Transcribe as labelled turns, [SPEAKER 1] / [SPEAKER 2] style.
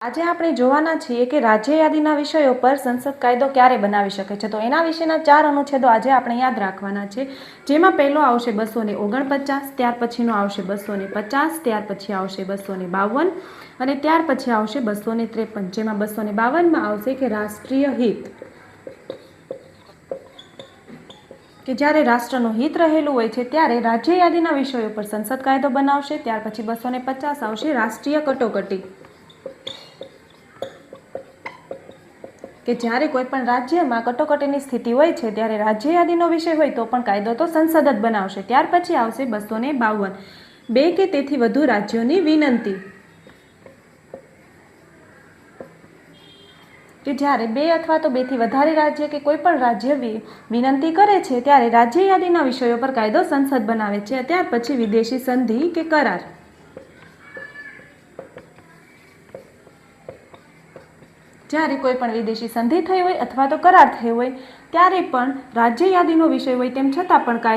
[SPEAKER 1] આજે આપણે જોવાના છીએ કે રાજ્ય યાદીના વિષયો પર સંસદ કાયદો ક્યારે બનાવી શકે છે। તો એના વિશેના 4 અનુચ્છેદો આજે આપણે યાદ રાખવાના છે। જેમાં પહેલો આવશે 249, ત્યાર પછીનો આવશે 250, ત્યાર પછી આવશે 252 અને ત્યાર પછી આવશે 253। જેમાં 252માં આવશે કે રાષ્ટ્રીય હિત, કે જ્યારે રાષ્ટ્રનું હિત રહેલું હોય છે ત્યારે રાજ્ય યાદીના વિષયો પર સંસદ કાયદો બનાવશે। ત્યાર પછી 250 આવશે રાષ્ટ્રીય કટોકટી, કે જ્યારે કોઈ પણ રાજ્યમાં કટોકટીની સ્થિતિ હોય છે ત્યારે રાજ્ય યાદીનો વિષય હોય તો પણ કાયદો તો સંસદ જ બનાવશે। ત્યાર પછી આવશે 252, 2 કે તેથી વધુ રાજ્યોની વિનંતી, કે જ્યારે 2 અથવા તો 2થી વધારે રાજ્ય કે કોઈ પણ રાજ્ય વિનંતી કરે છે ત્યારે રાજ્ય યાદીના વિષયો પર કાયદો સંસદ બનાવે છે। ત્યાર પછી વિદેશી સંધિ કે કરાર, જ્યારે કોઈ પણ વિદેશી સંધિ થઈ હોય અથવા તો કરાર થયો હોય ત્યારે પણ રાજ્ય યાદીનો વિષય હોય તેમ છતાં પણ કાયદો